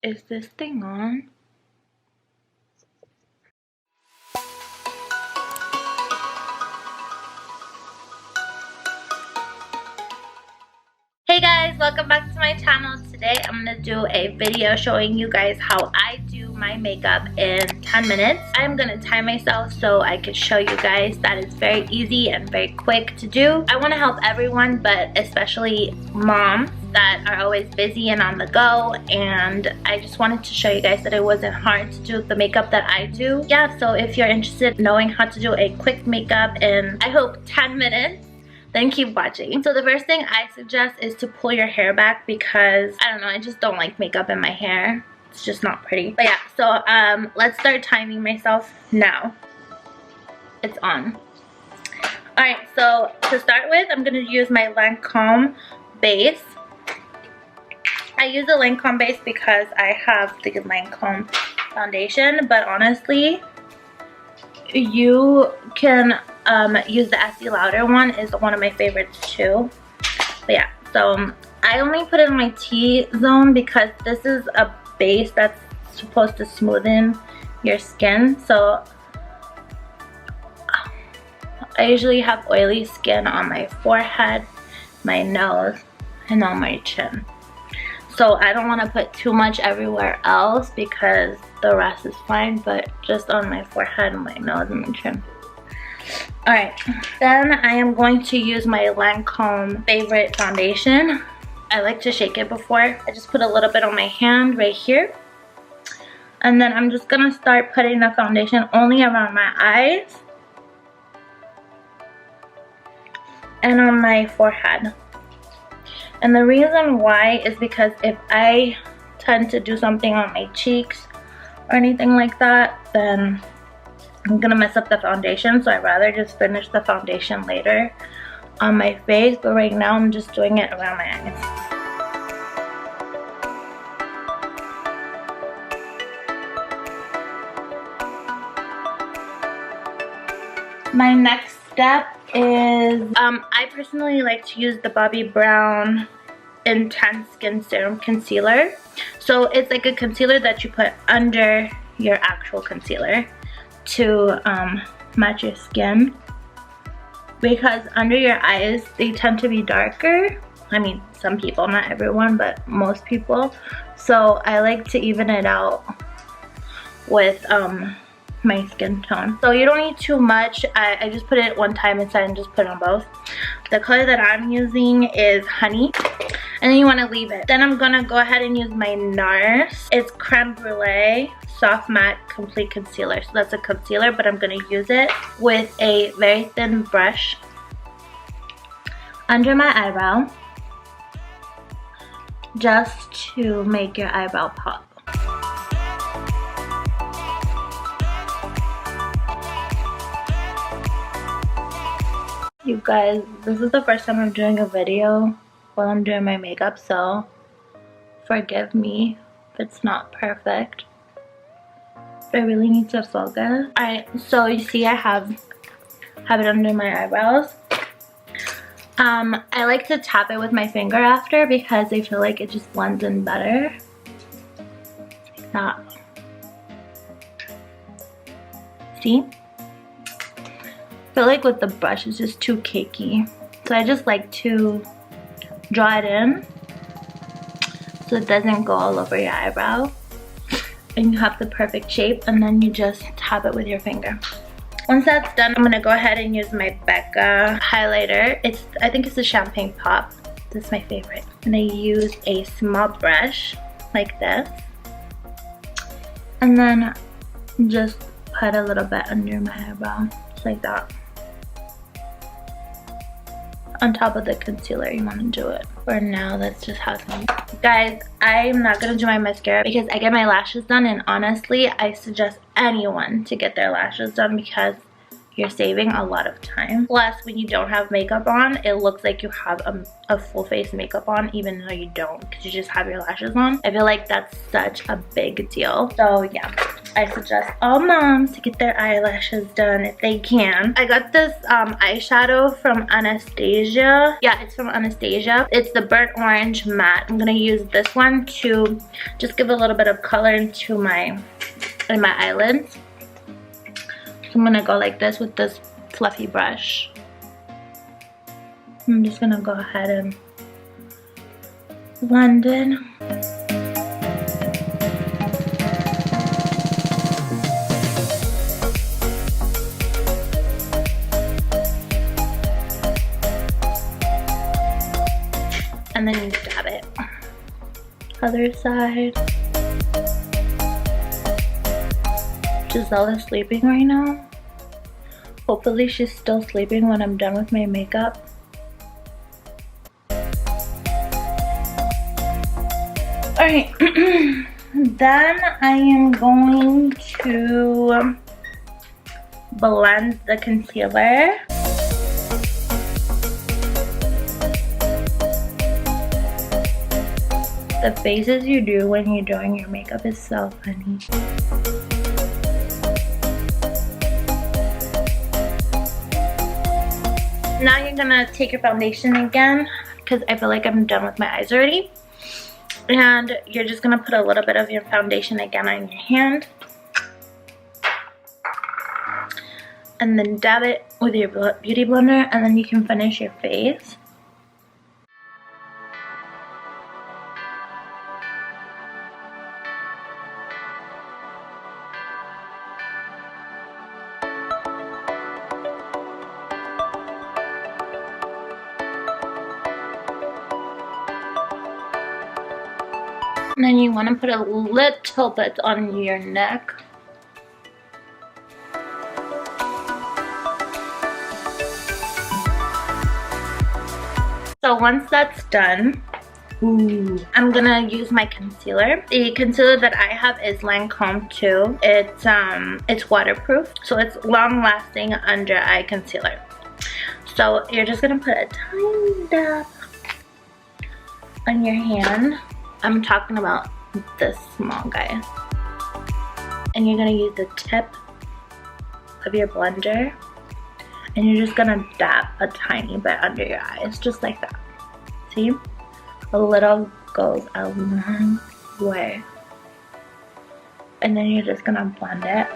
Is this thing on? Hey guys, welcome back to my channel. Today I'm gonna do a video showing you guys how I do my makeup in 10 minutes. I'm gonna time myself so I can show you guys that it's very easy and very quick to do. I want to help everyone, but especially moms that are always busy and on the go, and I just wanted to show you guys that it wasn't hard to do the makeup that I do. Yeah, so if you're interested in knowing how to do a quick makeup in, I hope, 10 minutes, then keep watching. So the first thing I suggest is to pull your hair back because, I don't know, I just don't like makeup in my hair. It's just not pretty. But yeah, so let's start timing myself now. It's on. Alright, so to start with, I'm going to use my Lancome base. I use a Lancome base because I have the Lancome foundation, but honestly, you can use the Estee Lauder one. Is one of my favorites too. But yeah, so I only put it in my T-zone because this is a base that's supposed to smoothen your skin. So I usually have oily skin on my forehead, my nose, and on my chin. So I don't want to put too much everywhere else because the rest is fine, but just on my forehead, my nose, and my chin. Alright, then I am going to use my Lancome favorite foundation. I like to shake it before. I just put a little bit on my hand right here. And then I'm just going to start putting the foundation only around my eyes and on my forehead. And the reason why is because if I tend to do something on my cheeks or anything like that, then I'm gonna mess up the foundation. So I'd rather just finish the foundation later on my face. But right now I'm just doing it around my eyes. My next step is, I personally like to use the Bobbi Brown Intense Skin Serum Concealer. So it's like a concealer that you put under your actual concealer to match your skin, because under your eyes they tend to be darker. I mean, some people, not everyone, but most people. So I like to even it out with my skin tone. So you don't need too much. I just put it one time inside and just put it on both. The color that I'm using is Honey, and then you want to leave it. Then I'm gonna go ahead and use my NARS. It's Creme Brulee Soft Matte Complete Concealer. So that's a concealer, but I'm gonna use it with a very thin brush under my eyebrow, just to make your eyebrow pop. You guys, this is the first time I'm doing a video while I'm doing my makeup, so forgive me if it's not perfect. But I really need to focus. Alright, so you see I have it under my eyebrows. I like to tap it with my finger after because I feel like it just blends in better. Like that. See? I feel like with the brush it's just too cakey, so I just like to draw it in so it doesn't go all over your eyebrow, and you have the perfect shape, and then you just tap it with your finger. Once that's done, I'm gonna go ahead and use my Becca highlighter. I think it's a Champagne Pop. This is my favorite. And I use a small brush like this, and then just put a little bit under my eyebrow, just like that. On top of the concealer, you want to do it. For now, let's just have some. Guys, I'm not going to do my mascara because I get my lashes done, and honestly, I suggest anyone to get their lashes done because you're saving a lot of time. Plus, when you don't have makeup on, it looks like you have a full face makeup on, even though you don't, because you just have your lashes on. I feel like that's such a big deal. So yeah, I suggest all moms to get their eyelashes done if they can. I got this eyeshadow from Anastasia. Yeah, it's from Anastasia. It's the burnt orange matte. I'm gonna use this one to just give a little bit of color into my eyelids. So I'm gonna go like this with this fluffy brush. I'm just gonna go ahead and blend in. And then you dab it. Other side. Giselle is sleeping right now. Hopefully she's still sleeping when I'm done with my makeup. Alright, then I am going to blend the concealer. The faces you do when you're doing your makeup is so funny. Now you're gonna take your foundation again, because I feel like I'm done with my eyes already. And you're just gonna put a little bit of your foundation again on your hand. And then dab it with your beauty blender, and then you can finish your face. And then you want to put a little bit on your neck. So once that's done, I'm gonna use my concealer. The concealer that I have is Lancome 2. It's waterproof, so it's long lasting under eye concealer. So you're just gonna put a tiny dab on your hand. I'm talking about this small guy. And you're gonna use the tip of your blender, and you're just gonna dab a tiny bit under your eyes, just like that. See? A little goes a long way. And then you're just gonna blend it.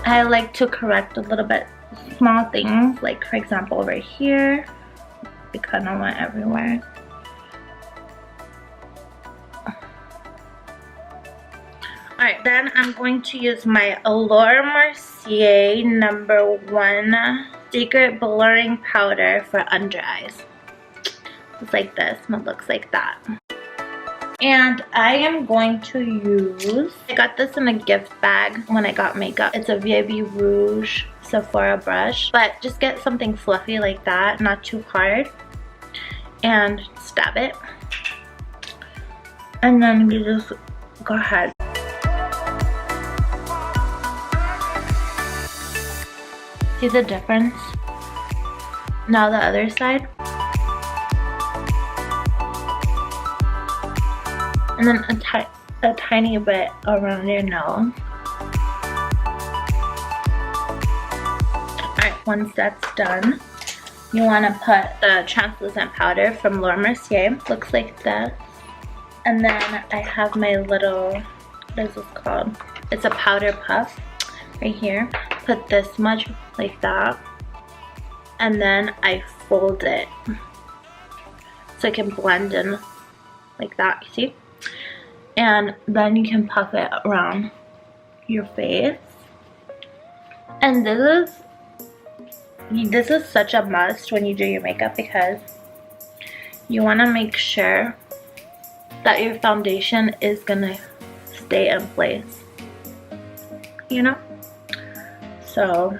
I like to correct a little bit small things, like for example over here, it kind of went everywhere. Alright, then I'm going to use my Laura Mercier No. 1 Secret Blurring Powder for under eyes. It's like this, and it looks like that. And I am going to use, I got this in a gift bag when I got makeup. It's a VIB Rouge Sephora brush, but just get something fluffy like that, not too hard, and stab it. And then you just go ahead. See the difference? Now the other side. And then a tiny bit around your nose. Alright, once that's done, you want to put the translucent powder from Laura Mercier. Looks like this. And then I have my little, what is this called? It's a powder puff right here. Put this much like that. And then I fold it so it can blend in like that, you see? And then you can puff it around your face. And this is such a must when you do your makeup, because you want to make sure that your foundation is gonna stay in place, you know? So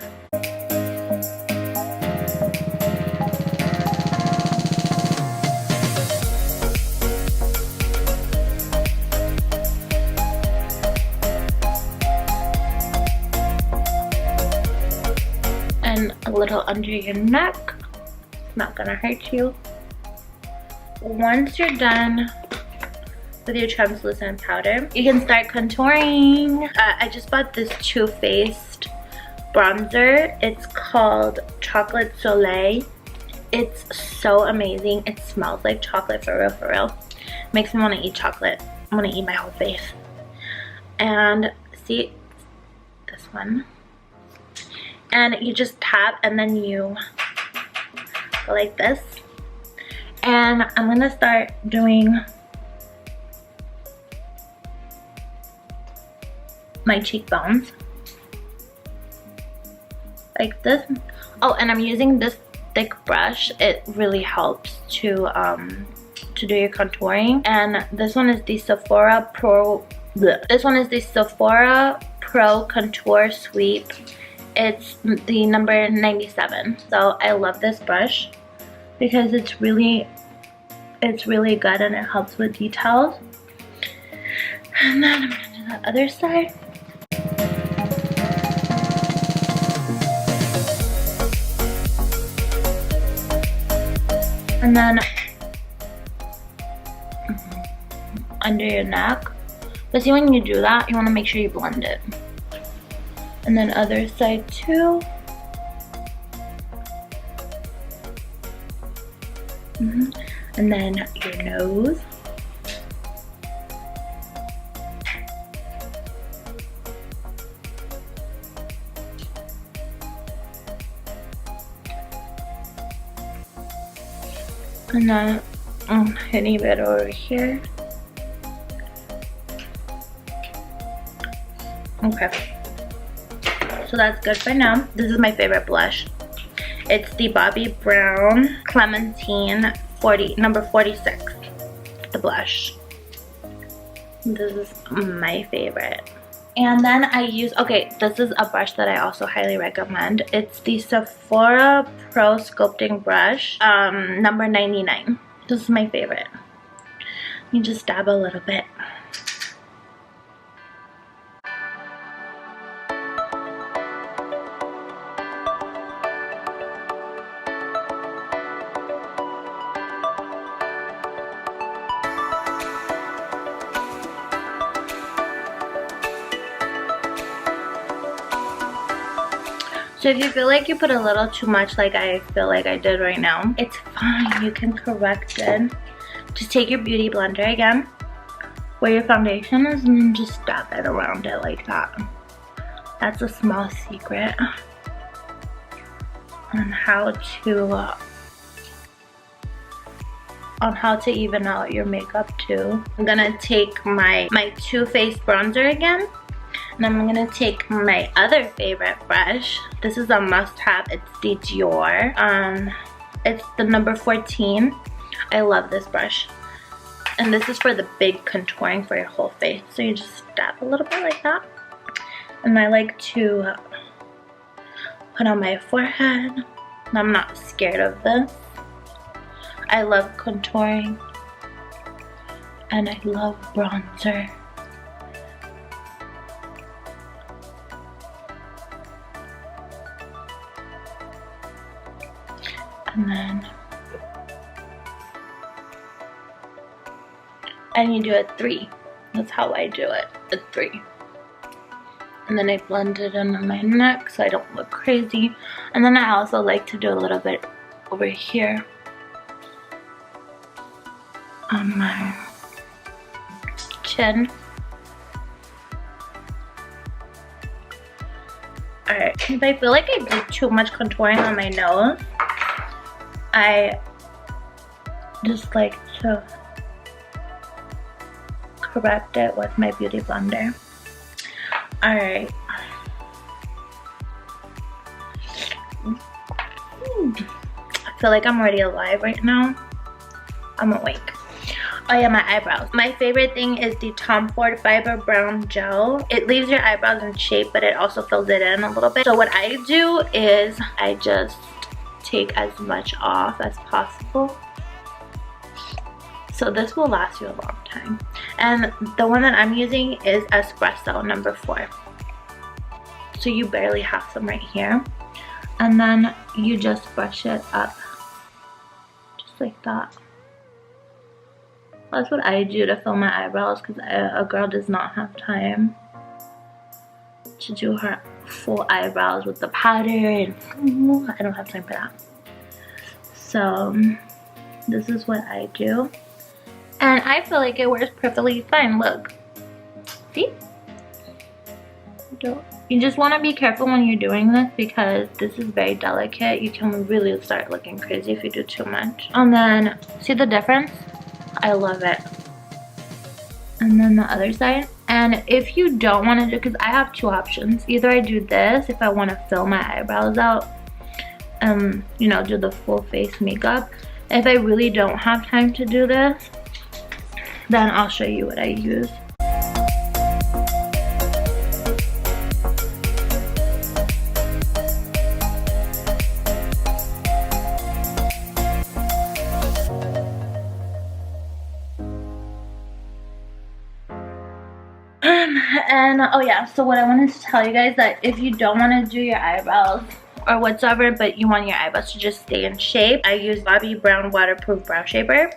then a little under your neck. It's not gonna hurt you. Once you're done with your translucent powder, you can start contouring. I just bought this Too Faced bronzer. It's called Chocolate Soleil. It's so amazing. It smells like chocolate, for real, for real. Makes me want to eat chocolate. I want to eat my whole face. And see this one, and you just tap and then you go like this. And I'm gonna start doing my cheekbones like this. Oh, and I'm using this thick brush. It really helps to do your contouring. And this one is the Sephora Pro Contour Sweep. It's the number 97. So I love this brush because it's really good and it helps with details. And then I'm gonna do the other side. And then under your neck. But see, when you do that, you want to make sure you blend it. And then other side too. And then your nose. And then hitting it over here. Okay, so that's good for now. This is my favorite blush. It's the Bobbi Brown Clementine number 46, the blush. This is my favorite. And then I use, okay, this is a brush that I also highly recommend. It's the Sephora Pro Sculpting Brush, number 99. This is my favorite. You just dab a little bit. So if you feel like you put a little too much, like I feel like I did right now, it's fine. You can correct it. Just take your beauty blender again, where your foundation is, and then just dab it around it like that. That's a small secret on how to even out your makeup too. I'm gonna take my Too Faced bronzer again. And I'm gonna take my other favorite brush. This is a must-have. It's the Dior. It's the number 14. I love this brush. And this is for the big contouring for your whole face. So you just dab a little bit like that. And I like to put on my forehead. And I'm not scared of this. I love contouring. And I love bronzer. And you do a 3. That's how I do it, a 3. And then I blend it into my neck so I don't look crazy. And then I also like to do a little bit over here on my chin. Alright, if I feel like I did too much contouring on my nose, I just like to correct it with my beauty blender. Alright. I feel like I'm already alive right now. I'm awake. Oh yeah, my eyebrows. My favorite thing is the Tom Ford Fiber Brown Gel. It leaves your eyebrows in shape, but it also fills it in a little bit. So what I do is I just take as much off as possible. So this will last you a long time. And the one that I'm using is Espresso number 4. So you barely have some right here. and then you just brush it up just like that. That's what I do to fill my eyebrows, because a girl does not have time to do her full eyebrows with the powder, and I don't have time for that. So this is what I do, and I feel like it works perfectly fine. Look, see? You just want to be careful when you're doing this, because this is very delicate. You can really start looking crazy if you do too much. And then see the difference? I love it. And then the other side. And if you don't want to do, because I have two options. Either I do this if I want to fill my eyebrows out and, you know, do the full face makeup. If I really don't have time to do this, then I'll show you what I use. And oh yeah, so what I wanted to tell you guys, that if you don't want to do your eyebrows or whatsoever, but you want your eyebrows to just stay in shape, I use Bobbi Brown waterproof brow shaper,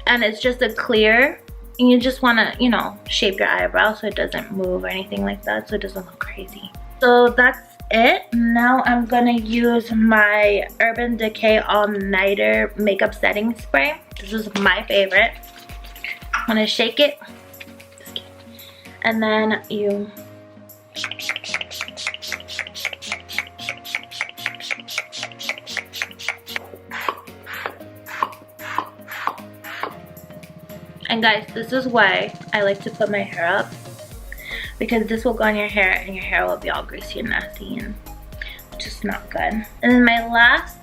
and it's just a clear, and you just want to, you know, shape your eyebrows so it doesn't move or anything like that, so it doesn't look crazy. So that's it. Now I'm gonna use my Urban Decay All Nighter makeup setting spray. This is my favorite. I'm gonna shake it, and then you and guys, this is why I like to put my hair up, because this will go on your hair and your hair will be all greasy and nasty and just not good. And then my last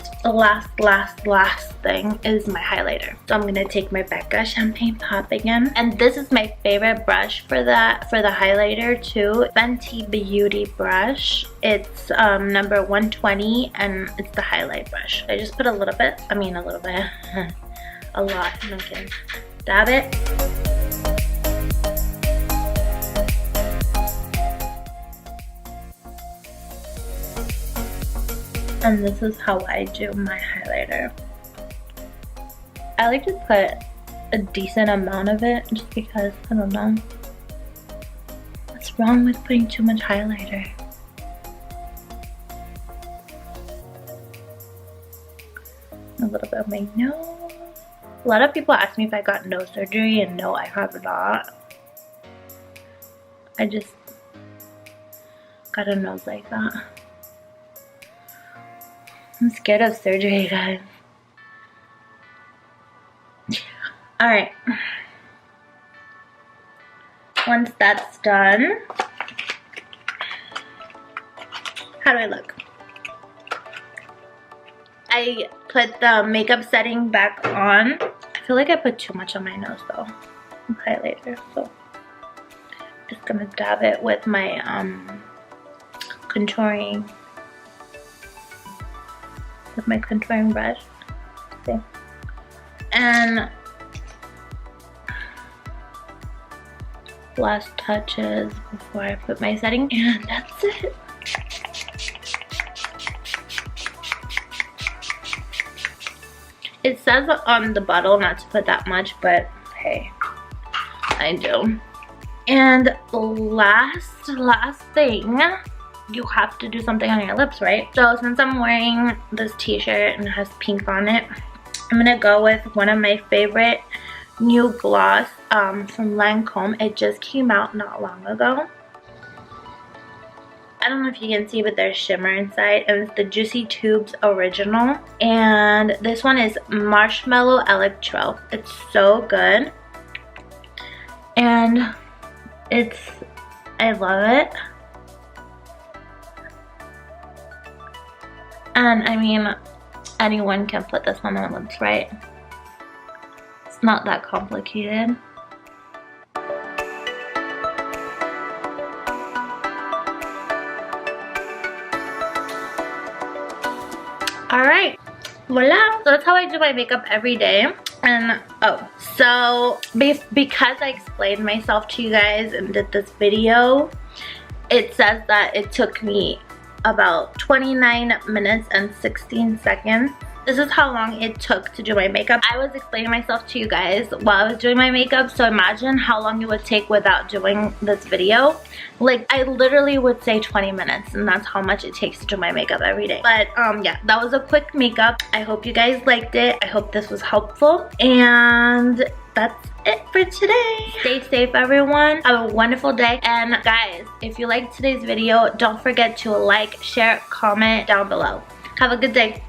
thing is my highlighter. So I'm gonna take my Becca Champagne Pop again, and this is my favorite brush for the highlighter too. Fenty Beauty brush. It's number 120, and it's the highlight brush. I just put a little bit, a lot. I'm kidding. Dab it. And this is how I do my highlighter. I like to put a decent amount of it, just because, I don't know. What's wrong with putting too much highlighter? A little bit of my nose. A lot of people ask me if I got nose surgery, and no, I have not. I just got a nose like that. I'm scared of surgery, guys. Alright. Once that's done, how do I look? I put the makeup setting back on. I feel like I put too much on my nose though. Highlighter, so just gonna dab it with my contouring brush. See? And last touches before I put my setting, and that's it. It says on the bottle not to put that much, but hey, I do. And the last thing, you have to do something on your lips, right? So since I'm wearing this t-shirt and it has pink on it, I'm gonna go with one of my favorite new gloss from Lancome. It just came out not long ago. I don't know if you can see, but there's shimmer inside, and it's the Juicy Tubes Original. And this one is Marshmallow Electro. It's so good. And I love it. And I mean, anyone can put this on their lips, right? It's not that complicated. Alright, voila! So that's how I do my makeup every day. And oh, so because I explained myself to you guys and did this video, it says that it took me about 29 minutes and 16 seconds. This is how long it took to do my makeup. I was explaining myself to you guys while I was doing my makeup, so imagine how long it would take without doing this video. Like, I literally would say 20 minutes, and that's how much it takes to do my makeup every day. But yeah, that was a quick makeup. I hope you guys liked it. I hope this was helpful, and that's it for today. Stay safe, everyone. Have a wonderful day. And guys, if you liked today's video, don't forget to like, share, comment down below. Have a good day.